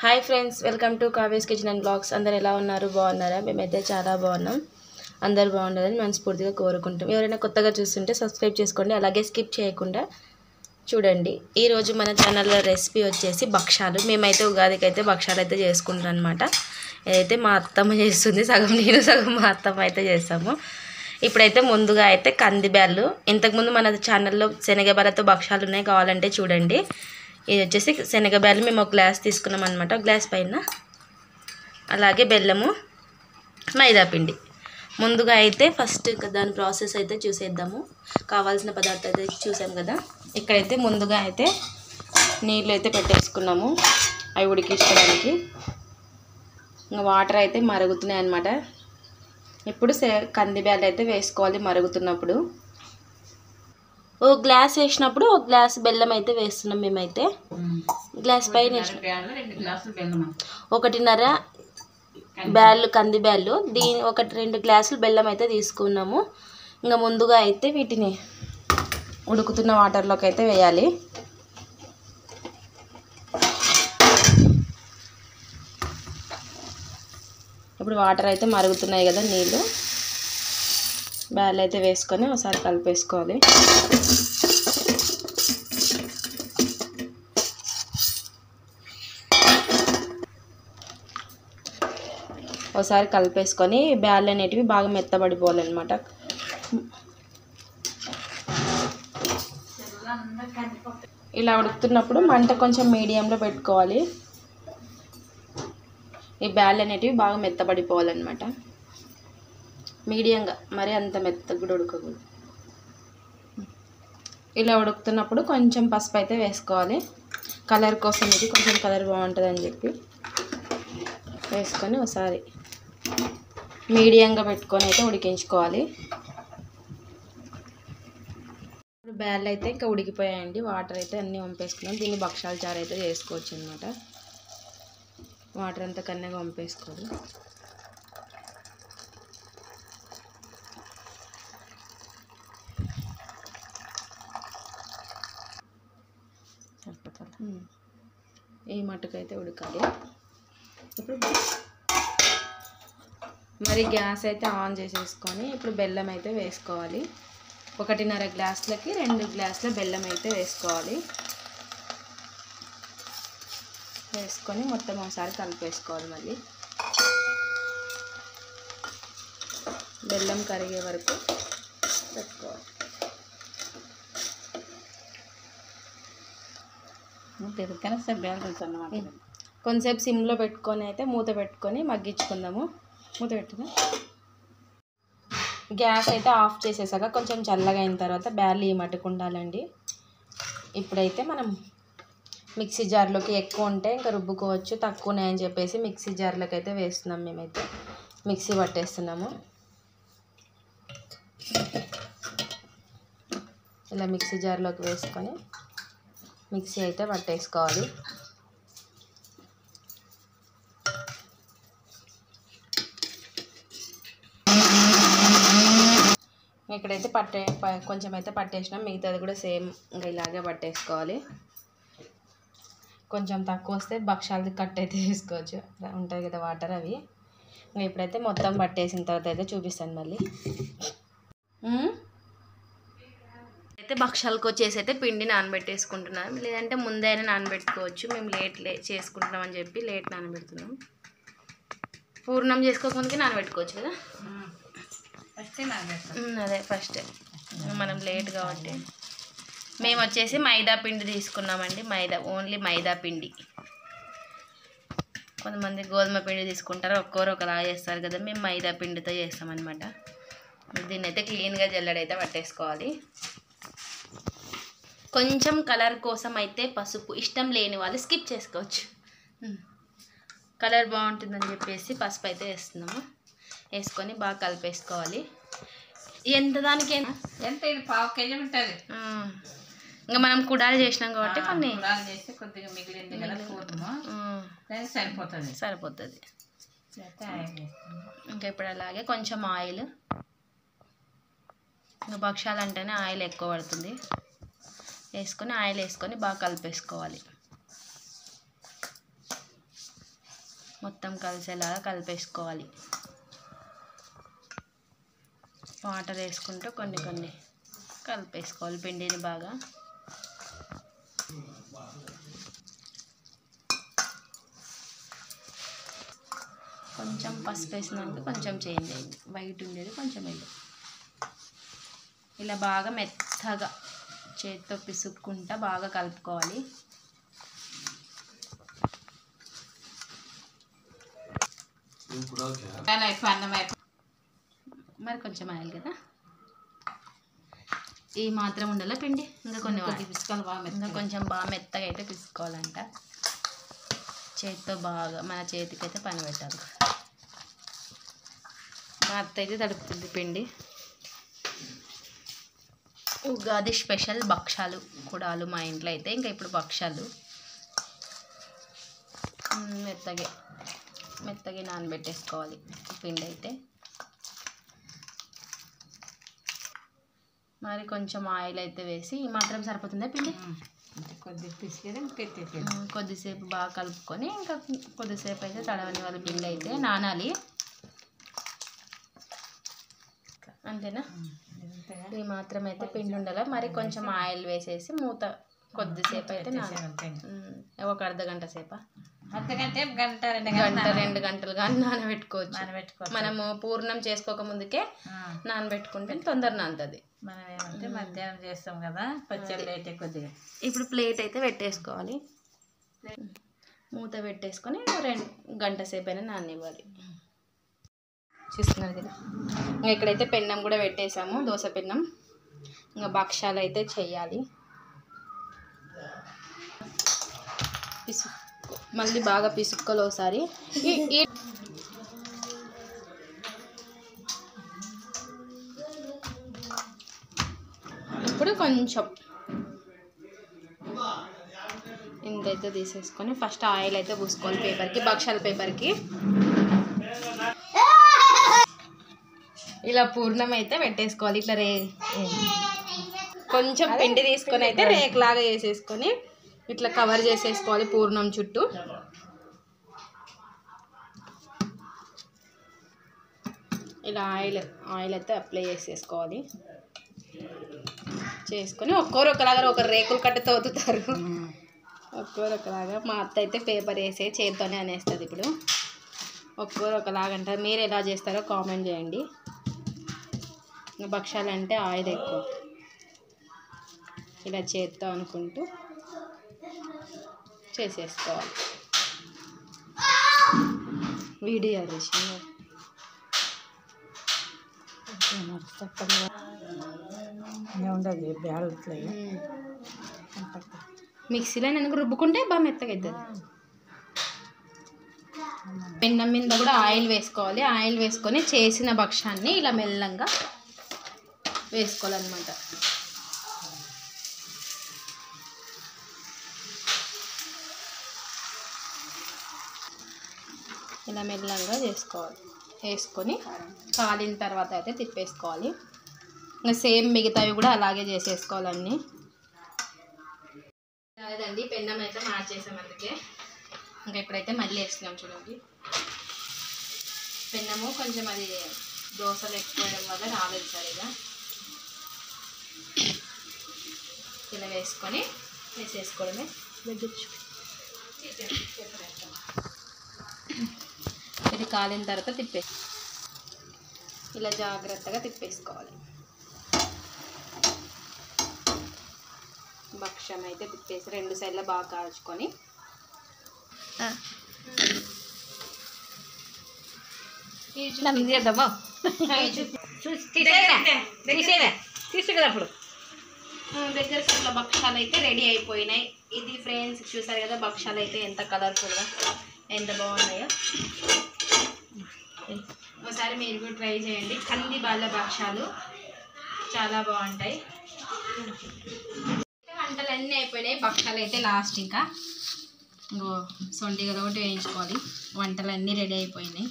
Hi friends, welcome to Kavya's kitchen and blogs. అందరు ఎలా ఉన్నారు? బాగున్నారా? మేమైతే చాలా బాగున్నాం. అందరు బాగుండాలని మనస్ఫూర్తిగా కోరుకుంటాం. ఎవరైనా కొత్తగా చూస్తుంటే సబ్స్క్రైబ్ చేసుకోండి, అలాగే స్కిప్ చేయకుండా చూడండి. ఈరోజు మన ఛానల్లో రెసిపీ వచ్చేసి భక్షాలు. మేమైతే ఉగాదికి అయితే భక్షాలు అయితే చేసుకుంటాం అనమాట. ఏదైతే మా అత్తమ్మ చేస్తుంది, సగం నేను సగం మా అత్తమ్మ అయితే చేస్తాము. ఇప్పుడైతే ముందుగా అయితే కందిబ్యాళ్ళు, ఇంతకుముందు మన ఛానల్లో శనగబ్యాళ్ళతో భక్షాలు ఉన్నాయి, కావాలంటే చూడండి. ఇది వచ్చేసి శనగబ్యాళ్ళు మేము ఒక గ్లాస్ తీసుకున్నాం అనమాట. ఒక గ్లాస్ పైన అలాగే బెల్లము, మైదా పిండి. ముందుగా అయితే ఫస్ట్ దాని ప్రాసెస్ అయితే చూసేద్దాము. కావాల్సిన పదార్థాలు అయితే చూసాం కదా. ఇక్కడైతే ముందుగా అయితే నీళ్ళు అయితే పెట్టేసుకున్నాము అవి ఉడికించుకోవడానికి. ఇంకా వాటర్ అయితే మరుగుతున్నాయి అన్నమాట. ఇప్పుడు కందిబ్యాళ్ళు అయితే వేసుకోవాలి మరుగుతున్నప్పుడు. ఓ గ్లాస్ వేసినప్పుడు ఒక గ్లాస్ బెల్లం అయితే వేస్తున్నాం మేమైతే. గ్లాస్ పైన 1.5 బ్యాళ్ళు కందిబ్యాళ్ళు, దీని 1-2 గ్లాసులు బెల్లం అయితే తీసుకున్నాము. ఇంకా ముందుగా అయితే వీటిని ఉడుకుతున్న వాటర్లోకి అయితే వేయాలి. ఇప్పుడు వాటర్ అయితే మరుగుతున్నాయి కదా, నీళ్ళు. బ్యాళ్ళు అయితే వేసుకొని ఒకసారి కలిపేసుకోవాలి. ఒకసారి కలిపేసుకొని బ్యాళ్ళు అనేటివి బాగా మెత్తబడిపోవాలన్నమాట. ఇలా ఉడుకుతున్నప్పుడు మంట కొంచెం మీడియంలో పెట్టుకోవాలి. ఈ బ్యాళ్ళు అనేటివి బాగా మెత్తబడిపోవాలన్నమాట. మీడియంగా, మరి అంత మెత్తగా కూడా ఉడకకూడదు. ఇలా ఉడుకుతున్నప్పుడు కొంచెం పసుపు అయితే వేసుకోవాలి, కలర్ కోసం. ఇది కొంచెం కలర్ బాగుంటుందని చెప్పి వేసుకొని ఒకసారి మీడియంగా పెట్టుకొని అయితే ఉడికించుకోవాలి. ఇప్పుడు బ్యాళ్ళు అయితే ఇంకా ఉడికిపోయాయండి. వాటర్ అయితే అన్నీ వంపేసుకున్నాం. దీన్ని భక్షాల చారు అయితే చేసుకోవచ్చు అనమాట. వాటర్ అంతా కన్నగా వంపేసుకోవాలి. ఈ మట్టుకైతే ఉడకాలి. ఇప్పుడు మరి గ్యాస్ అయితే ఆన్ చేసేసుకొని ఇప్పుడు బెల్లం అయితే వేసుకోవాలి. 1.5 గ్లాసులకి 2 గ్లాసుల బెల్లం అయితే వేసుకోవాలి. వేసుకొని మొత్తం ఒకసారి కలిపేసుకోవాలి. మళ్ళీ బెల్లం కరిగే వరకు పెట్టుకోవాలి. కొంచెంసేపు సిమ్లో పెట్టుకొని అయితే మూత పెట్టుకొని మగ్గించుకుందాము. మూత పెట్టుగా గ్యాస్ అయితే ఆఫ్ చేసేసాక కొంచెం చల్లగా అయిన తర్వాత బ్యాళ్ళు ఈ మట్టుకు ఉండాలండి. ఇప్పుడైతే మనం మిక్సీ జార్లోకి ఎక్కువ ఉంటే ఇంకా రుబ్బుకోవచ్చు, తక్కువ ఉన్నాయని చెప్పేసి మిక్సీ జార్లోకి అయితే వేస్తున్నాం. మేమైతే మిక్సీ పట్టేస్తున్నాము. ఇలా మిక్సీ జార్లోకి వేసుకొని మిక్సీ అయితే పట్టేసుకోవాలి. ఇక్కడైతే కొంచెం అయితే పట్టేసినాం. మిగతాది కూడా సేమ్ ఇంకా ఇలాగే పట్టేసుకోవాలి. కొంచెం తక్కువ వస్తే భక్షాలది కట్ అయితే చేసుకోవచ్చు, ఉంటుంది కదా వాటర్ అవి. ఇప్పుడైతే మొత్తం పట్టేసిన తర్వాత అయితే చూపిస్తాను మళ్ళీ. అయితే భక్షాలకు వచ్చేసి అయితే పిండి నానబెట్టేసుకుంటున్నాం, లేదంటే ముందైనా నానబెట్టుకోవచ్చు. మేము లేట్ చేసుకుంటున్నాం అని చెప్పి లేట్ నానబెడుతున్నాం. పూర్ణం చేసుకోకముందుకే నానబెట్టుకోవచ్చు కదా. అదే ఫస్ట్ మనం లేట్ కాబట్టి. మేము వచ్చేసి మైదా పిండి తీసుకున్నామండి. ఓన్లీ మైదా పిండి. కొంతమంది గోధుమ పిండి తీసుకుంటారు, ఒక్కొక్కరు ఒకలాగా చేస్తారు కదా. మేము మైదా పిండితో చేస్తామన్నమాట. దీన్ని అయితే క్లీన్గా జల్లెడైతే పట్టేసుకోవాలి. కొంచెం కలర్ కోసం అయితే పసుపు, ఇష్టం లేని వాళ్ళు స్కిప్ చేసుకోవచ్చు. కలర్ బాగుంటుందని చెప్పేసి పసుపు అయితే వేస్తున్నాము. వేసుకొని బాగా కలిపేసుకోవాలి. ఎంత దానికి ఎంత 1/2 kg ఉంటుంది. ఇంకా మనం కుడాలు చేసినాం కాబట్టి కొన్ని చేస్తే కొద్దిగా మిగిలింది కదా, సరిపోతుంది. ఇంకా ఇప్పుడు అలాగే కొంచెం ఆయిల్, ఇంకా భక్షాలు అంటేనే ఆయిల్ ఎక్కువ పడుతుంది. వేసుకొని ఆయిల్ వేసుకొని బాగా కలిపేసుకోవాలి. మొత్తం కలిసేలాగా కలిపేసుకోవాలి. వాటర్ వేసుకుంటూ కొన్ని కొన్ని కలిపేసుకోవాలి పిండిని బాగా. కొంచెం పసుపు వేసినాక కొంచెం చేంజ్ అయింది, వైట్ ఉండేది కొంచెం అయింది. ఇలా బాగా మెత్తగా చేతితో పిసుక్కుంటా బాగా కలుపుకోవాలి. మరి కొంచెం ఆయిల్ కదా, ఈ మాత్రం ఉండాలి పిండి. ఇంకా కొన్ని పిసుకోవాలి బాగా, ఇంకా కొంచెం బాగా మెత్తగా అయితే పిసుకోవాలంట. చేతితో బాగా మన చేతికి అయితే పని పెట్టాలి. మా అత్త అయితే తడుపుతుంది పిండి. ఉగాది స్పెషల్ భక్షాలు కుడాలు మా ఇంట్లో అయితే. ఇంకా ఇప్పుడు భక్షాలు మెత్తగా నానబెట్టేసుకోవాలి పిండి అయితే. మరి కొంచెం ఆయిల్ అయితే వేసి, ఈ మాత్రం సరిపోతుందా పిండి? కొద్దిసేపు బాగా కలుపుకొని ఇంకా కొద్దిసేపు అయితే తడవని వాళ్ళ పిండి అయితే నానాలి. అంతేనా? ఈ మాత్రం అయితే పిండి ఉండాలి. మరి కొంచెం ఆయిల్ వేసేసి మూత కొద్దిసేపు అయితే ఒక అర్ధగంట సేపా, గంట 2 గంటలు కానీ నానబెట్టుకోవచ్చు. మనము పూర్ణం చేసుకోక ముందుకే నానబెట్టుకుంటే తొందర నానుతుంది. మనం ఏమంటే మధ్యాహ్నం చేస్తాం కదా, పచ్చడి లేట్ కొద్దిగా. ఇప్పుడు ప్లేట్ అయితే పెట్టేసుకోవాలి, మూత పెట్టేసుకొని 2 గంట సేపు అయినా నాననివ్వాలి. చూస్తున్నారు కదా, ఇంకా ఇక్కడైతే పెన్నం కూడా పెట్టేసాము, దోశ పెన్నం. ఇంకా భక్షాలు అయితే చెయ్యాలి. మళ్ళీ బాగా పిసుక్కోవాలి ఒకసారి. ఇప్పుడు కొంచెం ఇంతైతే తీసేసుకొని ఫస్ట్ ఆయిల్ అయితే పూసుకోవాలి పేపర్కి, భక్షాల పేపర్కి. ఇలా పూర్ణం అయితే పెట్టేసుకోవాలి. ఇట్లా కొంచెం పిండి తీసుకొని అయితే రేకులాగా వేసేసుకొని ఇట్లా కవర్ చేసేసుకోవాలి పూర్ణం చుట్టూ. ఇలా ఆయిల్ అయితే అప్లై చేసేసుకోవాలి. చేసుకొని ఒకలాగా ఒకరు రేకులు కట్టి తోతుతారు, ఒకలాగా. మా అత్త అయితే పేపర్ వేసే చేతితోనే అనేస్తుంది. ఇప్పుడు ఒకలాగా అంటారు. మీరు ఎలా చేస్తారో కామెంట్ చేయండి. భక్షాలు అంటే ఆయిల్ ఎక్కువ. ఇలా చేత్తో అనుకుంటూ చేసేసుకోవాలి. వీడియో చేసి మిక్సీలో నేను రుబ్బుకుంటే బాగా మెత్తగా అవుతుంది. పెన్నం మీద కూడా ఆయిల్ వేసుకోవాలి. ఆయిల్ వేసుకొని చేసిన భక్షాన్ని ఇలా మెల్లంగా వేసుకోవాలన్నమాట. ఇలా మెల్లంగా చేసుకోవాలి. వేసుకొని కాలిన తర్వాత అయితే తిప్పేసుకోవాలి. ఇంకా సేమ్ మిగతావి కూడా అలాగే చేసేసుకోవాలన్నీ. కాదండి, పెన్నం అయితే మార్చేసాం అందుకే. ఇంకా ఇప్పుడైతే మళ్ళీ వేస్తున్నాం చూడండి. పెన్నము కొంచెం అది దోశలు ఎక్కువడం వల్ల రాలేదు సరిగా. ఇలా వేసుకొని వేసేసుకోవడమే. ఇది కాలిన తర్వాత ఇలా జాగ్రత్తగా తిప్పేసుకోవాలి. భక్షం అయితే తిప్పేసి 2 సైడ్ల బాగా కాల్చుకొని తీసుకున్నప్పుడు దగ్గరికి ఇట్లా భక్షాలు అయితే రెడీ అయిపోయినాయి. ఇది ఫ్రెండ్స్ చూసారు కదా, భక్షాలు అయితే ఎంత కలర్ఫుల్గా ఎంత బాగున్నాయో. ఒకసారి మీరు కూడా ట్రై చేయండి. కంది బాల భక్షాలు చాలా బాగుంటాయి. వంటలు అన్నీ అయిపోయినాయి, భక్షాలు అయితే లాస్ట్. ఇంకా సొంటిగా ఒకటి వేయించుకోవాలి. వంటలు అన్నీ రెడీ అయిపోయినాయి.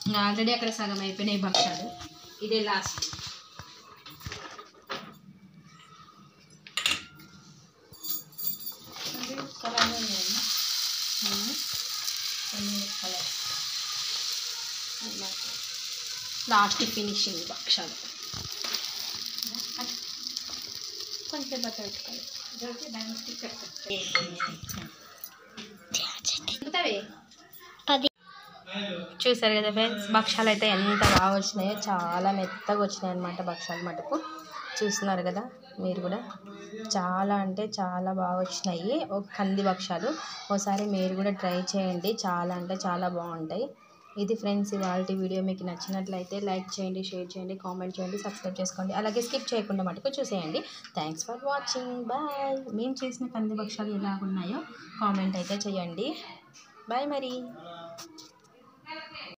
ఇంకా ఆల్రెడీ అక్కడ సగం అయిపోయినాయి భక్షాలు, ఇదే లాస్ట్. లాస్ట్ ఫినిషింగ్ భక్షాలు కొంచెం బట్ట పెట్టుకోవాలి. చూసారు కదా ఫ్రెండ్స్, భక్షాలు అయితే ఎంత బాగా వచ్చినాయో, చాలా మెత్తగా వచ్చినాయి అన్నమాట భక్షాలు మటుకు. చూస్తున్నారు కదా మీరు కూడా, చాలా అంటే చాలా బాగా వచ్చినాయి ఒక కంది భక్షాలు. ఒకసారి మీరు కూడా ట్రై చేయండి, చాలా అంటే చాలా బాగుంటాయి. ఇది ఫ్రెండ్స్ ఇవాళ వీడియో. మీకు నచ్చినట్లయితే లైక్ చేయండి, షేర్ చేయండి, కామెంట్ చేయండి, సబ్స్క్రైబ్ చేసుకోండి. అలాగే స్కిప్ చేయకుండా మటుకు చూసేయండి. Thanks for watching. బాయ్. మేము చేసిన కంది భక్షాలు ఎలా ఉన్నాయో కామెంట్ అయితే చేయండి. బాయ్ మరి.